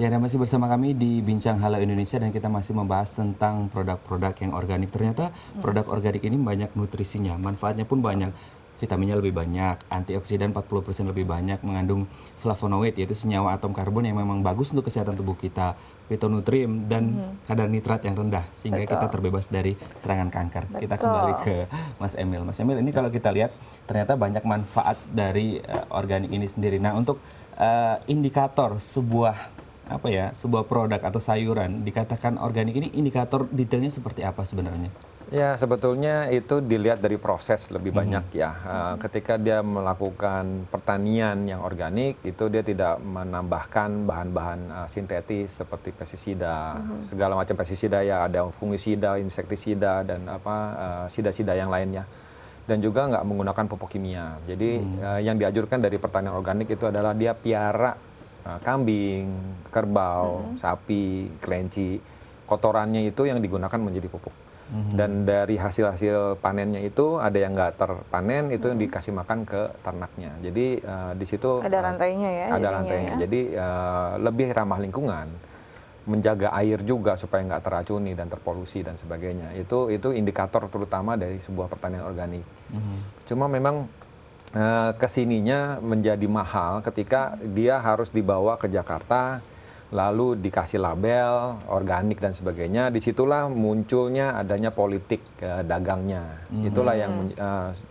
Ya, dan masih bersama kami di Bincang Halo Indonesia dan kita masih membahas tentang produk-produk yang organik. Ternyata produk organik ini banyak nutrisinya, manfaatnya pun banyak. Vitaminnya lebih banyak, antioksidan 40% lebih banyak, mengandung flavonoid yaitu senyawa atom karbon yang memang bagus untuk kesehatan tubuh kita, fitonutriem dan kadar nitrat yang rendah sehingga kita terbebas dari serangan kanker. Kita kembali ke Mas Emil. Mas Emil, ini kalau kita lihat ternyata banyak manfaat dari organik ini sendiri. Nah, untuk indikator sebuah produk atau sayuran dikatakan organik ini, indikator detailnya seperti apa sebenarnya? Ya, sebetulnya itu dilihat dari proses lebih banyak ya. Ketika dia melakukan pertanian yang organik, itu dia tidak menambahkan bahan-bahan sintetis seperti pestisida, segala macam pestisida ya, ada fungisida, insektisida dan sida-sida yang lainnya. Dan juga nggak menggunakan pupuk kimia. Jadi yang dianjurkan dari pertanian organik itu adalah dia piara kambing, kerbau, sapi, kelinci, kotorannya itu yang digunakan menjadi pupuk. Dan dari hasil-hasil panennya itu ada yang nggak terpanen, itu yang dikasih makan ke ternaknya. Jadi di situ ada rantainya ya. Ada rantainya. Jadi lebih ramah lingkungan, menjaga air juga supaya nggak teracuni dan terpolusi dan sebagainya. Itu indikator terutama dari sebuah pertanian organik. Cuma memang kesininya menjadi mahal ketika dia harus dibawa ke Jakarta, lalu dikasih label organik dan sebagainya. Disitulah munculnya adanya politik dagangnya. Itulah yang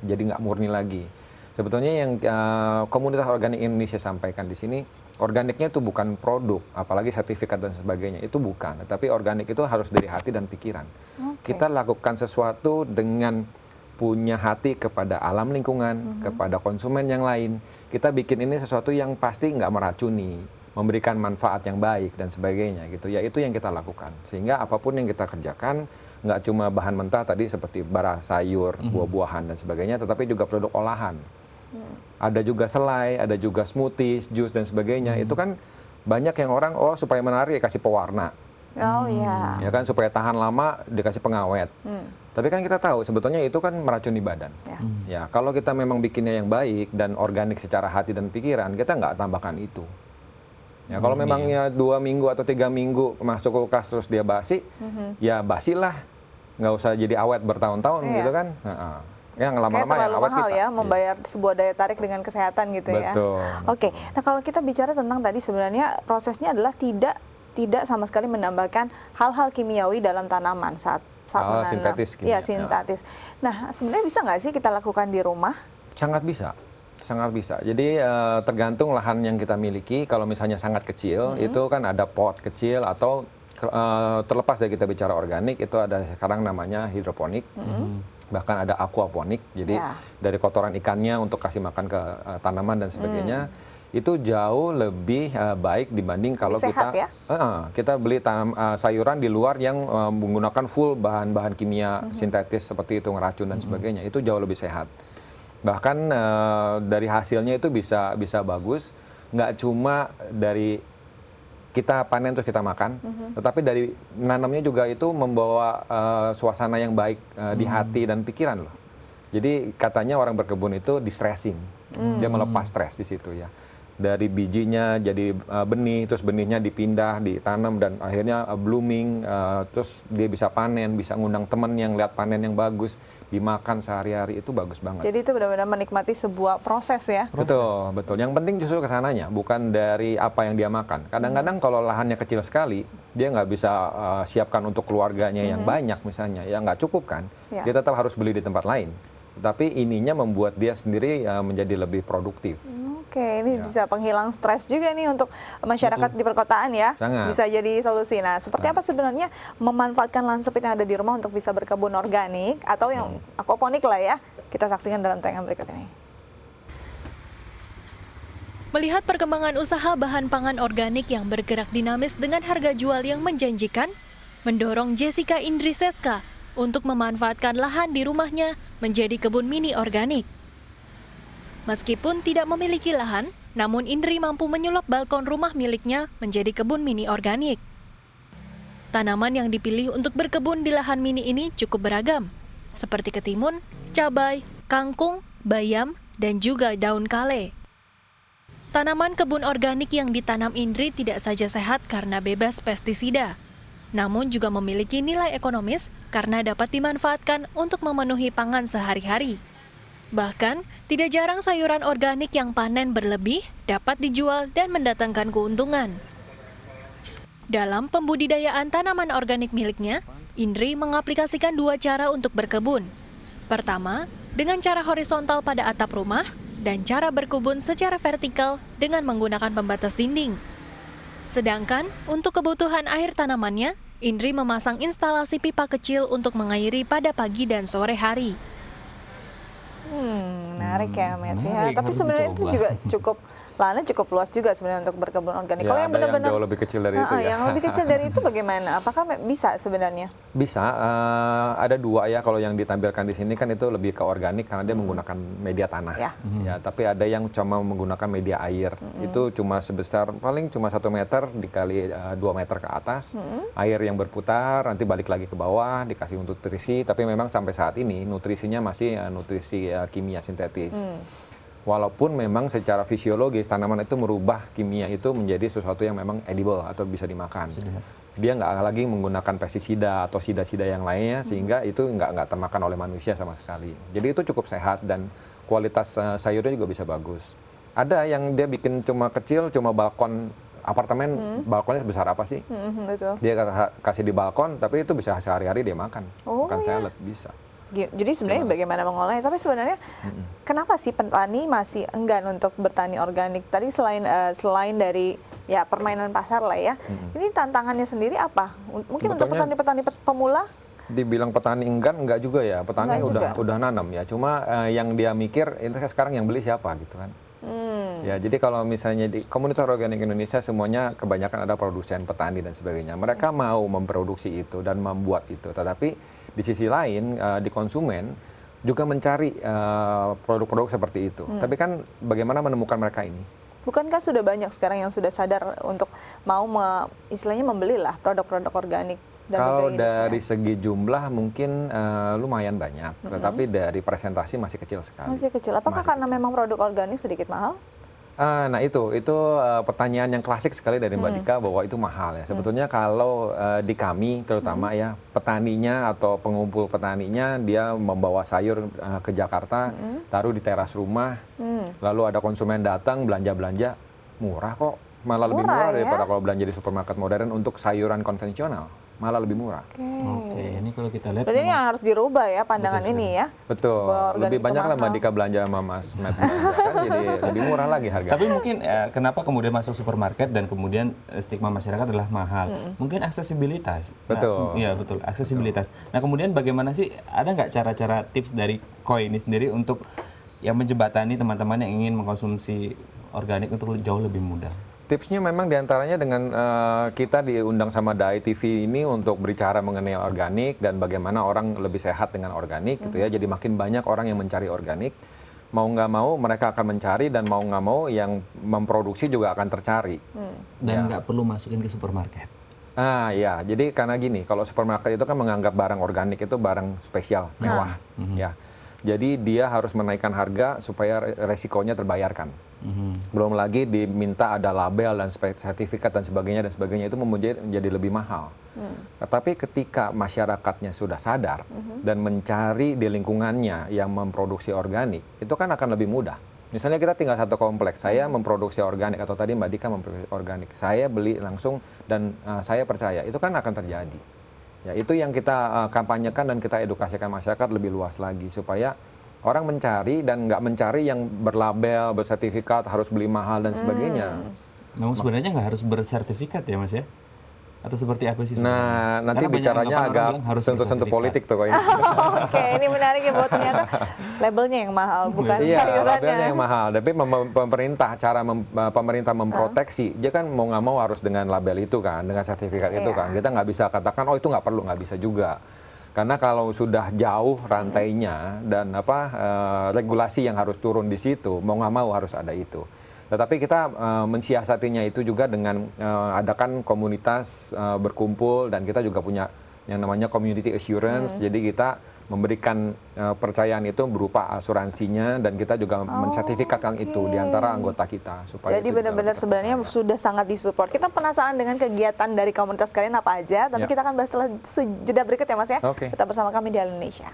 jadi nggak murni lagi. Sebetulnya yang komunitas organik Indonesia sampaikan di sini, organiknya itu bukan produk, apalagi sertifikat dan sebagainya, itu bukan. Tapi organik itu harus dari hati dan pikiran. Kita lakukan sesuatu dengan punya hati kepada alam lingkungan, kepada konsumen yang lain. Kita bikin ini sesuatu yang pasti nggak meracuni, memberikan manfaat yang baik dan sebagainya gitu ya, itu yang kita lakukan sehingga apapun yang kita kerjakan nggak cuma bahan mentah tadi seperti bara sayur, buah-buahan dan sebagainya, tetapi juga produk olahan. Ada juga selai, ada juga smoothies, jus dan sebagainya. Itu kan banyak yang orang supaya menarik kasih pewarna. Oh iya. Ya kan supaya tahan lama dikasih pengawet. Tapi kan kita tahu sebetulnya itu kan meracuni badan. Ya kalau kita memang bikinnya yang baik dan organik secara hati dan pikiran, kita nggak tambahkan itu. Ya, kalau memangnya 2 minggu atau 3 minggu masuk kulkas terus dia basi, ya basilah, nggak usah jadi awet bertahun-tahun gitu kan. Yang lama-lama yang awet mahal kita. ya, membayar sebuah daya tarik dengan kesehatan gitu ya. Betul. Oke, nah kalau kita bicara tentang tadi sebenarnya prosesnya adalah tidak sama sekali menambahkan hal-hal kimiawi dalam tanaman saat menanam. Sintetis. Iya, sintetis. Nah, sebenarnya bisa nggak sih kita lakukan di rumah? Sangat bisa. Sangat bisa. Jadi tergantung lahan yang kita miliki. Kalau misalnya sangat kecil, itu kan ada pot kecil atau terlepas dari kita bicara organik, itu ada sekarang namanya hidroponik. Bahkan ada aquaponik. Jadi dari kotoran ikannya untuk kasih makan ke tanaman dan sebagainya. Itu jauh lebih baik dibanding kalau sehat, kita beli sayuran di luar yang menggunakan full bahan-bahan kimia sintetis seperti itu, ngeracun dan sebagainya. Itu jauh lebih sehat. Bahkan dari hasilnya itu bisa bagus, nggak cuma dari kita panen terus kita makan, tetapi dari nanamnya juga itu membawa suasana yang baik di hati dan pikiran loh. Jadi katanya orang berkebun itu distressing, dia melepas stres di situ ya. Dari bijinya jadi benih, terus benihnya dipindah, ditanam dan akhirnya blooming, terus dia bisa panen, bisa ngundang temen yang lihat panen yang bagus, dimakan sehari-hari, itu bagus banget. Jadi itu benar-benar menikmati sebuah proses ya? Betul, betul. Yang penting justru kesananya, bukan dari apa yang dia makan. Kadang-kadang kalau lahannya kecil sekali, dia nggak bisa siapkan untuk keluarganya yang banyak misalnya, ya nggak cukup kan. Dia tetap harus beli di tempat lain. Tapi ininya membuat dia sendiri menjadi lebih produktif. Oke, ini bisa penghilang stres juga nih untuk masyarakat di perkotaan ya. Sangat. Bisa jadi solusi. Nah, seperti apa sebenarnya memanfaatkan lahan sempit yang ada di rumah untuk bisa berkebun organik atau yang aquaponik lah ya. Kita saksikan dalam tayangan berikut ini. Melihat perkembangan usaha bahan pangan organik yang bergerak dinamis dengan harga jual yang menjanjikan, mendorong Jessica Indriseska untuk memanfaatkan lahan di rumahnya menjadi kebun mini organik. Meskipun tidak memiliki lahan, namun Indri mampu menyulap balkon rumah miliknya menjadi kebun mini organik. Tanaman yang dipilih untuk berkebun di lahan mini ini cukup beragam, seperti ketimun, cabai, kangkung, bayam, dan juga daun kale. Tanaman kebun organik yang ditanam Indri tidak saja sehat karena bebas pestisida, namun juga memiliki nilai ekonomis karena dapat dimanfaatkan untuk memenuhi pangan sehari-hari. Bahkan, tidak jarang sayuran organik yang panen berlebih dapat dijual dan mendatangkan keuntungan. Dalam pembudidayaan tanaman organik miliknya, Indri mengaplikasikan 2 cara untuk berkebun. Pertama, dengan cara horizontal pada atap rumah, dan cara berkebun secara vertikal dengan menggunakan pembatas dinding. Sedangkan, untuk kebutuhan air tanamannya, Indri memasang instalasi pipa kecil untuk mengairi pada pagi dan sore hari. Menarik ya, Met, ya. menarik, Tapi harus sebenarnya itu dicoba. juga lahannya cukup luas juga sebenarnya untuk berkebun organik. Ya, Kalau yang ada yang benar-benar jauh lebih kecil dari itu ya. Yang lebih kecil dari itu bagaimana? Apakah bisa sebenarnya? Bisa, ada 2 ya. Kalau yang ditampilkan di sini kan itu lebih ke organik karena dia menggunakan media tanah. Ya. Ya, tapi ada yang cuma menggunakan media air. Itu cuma sebesar paling cuma 1 meter dikali 2 meter ke atas. Air yang berputar, nanti balik lagi ke bawah, dikasih untuk nutrisi. Tapi memang sampai saat ini nutrisinya masih nutrisi kimia sintetis. Walaupun memang secara fisiologis tanaman itu merubah kimia itu menjadi sesuatu yang memang edible atau bisa dimakan. Dia nggak lagi menggunakan pestisida atau sida-sida yang lainnya sehingga itu nggak termakan oleh manusia sama sekali. Jadi itu cukup sehat dan kualitas sayurnya juga bisa bagus. Ada yang dia bikin cuma kecil, cuma balkon apartemen, balkonnya sebesar apa sih? Betul. Dia kasih di balkon, tapi itu bisa sehari-hari dia makan. Oh, makan ya. salad bisa. Jadi sebenarnya bagaimana mengolahnya? Tapi sebenarnya kenapa sih petani masih enggan untuk bertani organik? Tadi selain dari ya permainan pasar lah ya, ini tantangannya sendiri apa? Mungkin untuk Sebetulnya petani-petani pemula? Dibilang petani enggan, enggak juga ya. Petani Enggak udah nanam ya. Cuma yang dia mikir, itu sekarang yang beli siapa gitu kan. Ya, jadi kalau misalnya di komunitas organik Indonesia semuanya kebanyakan ada produsen, petani dan sebagainya. Mereka mau memproduksi itu dan membuat itu. Tetapi di sisi lain di konsumen juga mencari produk-produk seperti itu. Tapi kan bagaimana menemukan mereka ini? Bukankah sudah banyak sekarang yang sudah sadar untuk mau istilahnya membelilah produk-produk organik dan Kalau budaya Indonesia? dari segi jumlah mungkin lumayan banyak, tetapi dari presentasi masih kecil sekali. Masih kecil. Apakah karena memang produk organik sedikit mahal? Nah itu pertanyaan yang klasik sekali dari Mbak Dika bahwa itu mahal ya. Sebetulnya kalau di kami terutama ya petaninya atau pengumpul petaninya dia membawa sayur ke Jakarta, taruh di teras rumah, lalu ada konsumen datang belanja murah kok, malah lebih Murah murah ya? daripada kalau belanja di supermarket modern untuk sayuran konvensional, malah lebih murah. Oke, ini kalau kita lihat Berarti ini memang- yang harus dirubah ya pandangan ini ya. Betul, Bahwa organik lebih itu banyak lah Mbak mahal. Dika belanja sama Mas Matt belanja, kan jadi lebih murah lagi harganya. Tapi mungkin kenapa kemudian masuk supermarket dan kemudian stigma masyarakat adalah mahal. Mungkin aksesibilitas. Betul. Iya betul, aksesibilitas. Nah kemudian bagaimana sih, ada nggak cara-cara tips dari Koi ini sendiri untuk yang menjembatani teman-teman yang ingin mengkonsumsi organik untuk jauh lebih mudah? Tipsnya memang diantaranya dengan kita diundang sama DAI TV ini untuk berbicara mengenai organik dan bagaimana orang lebih sehat dengan organik gitu ya. Jadi makin banyak orang yang mencari organik. Mau nggak mau mereka akan mencari dan mau nggak mau yang memproduksi juga akan tercari. Dan nggak perlu masukin ke supermarket. Ya, jadi karena gini, kalau supermarket itu kan menganggap barang organik itu barang spesial, mewah, ya. Jadi dia harus menaikkan harga supaya resikonya terbayarkan. Belum lagi diminta ada label dan sertifikat dan sebagainya itu menjadi lebih mahal. Tetapi ketika masyarakatnya sudah sadar dan mencari di lingkungannya yang memproduksi organik, itu kan akan lebih mudah. Misalnya kita tinggal satu kompleks, saya memproduksi organik atau tadi Mbak Dika memproduksi organik, saya beli langsung dan saya percaya itu kan akan terjadi. Ya, itu yang kita kampanyekan dan kita edukasikan masyarakat lebih luas lagi supaya orang mencari dan nggak mencari yang berlabel, bersertifikat, harus beli mahal dan sebagainya. Memang sebenarnya nggak harus bersertifikat ya Mas ya? Atau seperti apa sih sebenarnya? Nah, nanti Karena banyak bicaranya anggapan orang agak bilang harus sentuh-sentuh bersertifikat. politik tuh kayaknya. Oke, ini menarik ya bahwa ternyata labelnya yang mahal, bukan Iya, sayurannya. labelnya yang mahal. Tapi pemerintah memproteksi, dia kan mau nggak mau harus dengan label itu kan, dengan sertifikat itu Iya. kan. Kita nggak bisa katakan, oh itu nggak perlu, nggak bisa juga. Karena kalau sudah jauh rantainya dan regulasi yang harus turun di situ, mau nggak mau harus ada itu. Tetapi kita mensiasatinya itu juga dengan adakan komunitas berkumpul dan kita juga punya yang namanya community assurance. Jadi kita memberikan percayaan itu berupa asuransinya, dan kita juga mensertifikatkan itu di antara anggota kita. Supaya Jadi itu benar-benar kita sebenarnya percaya. sudah sangat disupport. Kita penasaran dengan kegiatan dari komunitas kalian apa aja, tapi Ya. kita akan bahas setelah jeda berikut ya Mas ya. Oke. Tetap bersama kami di Halo Indonesia.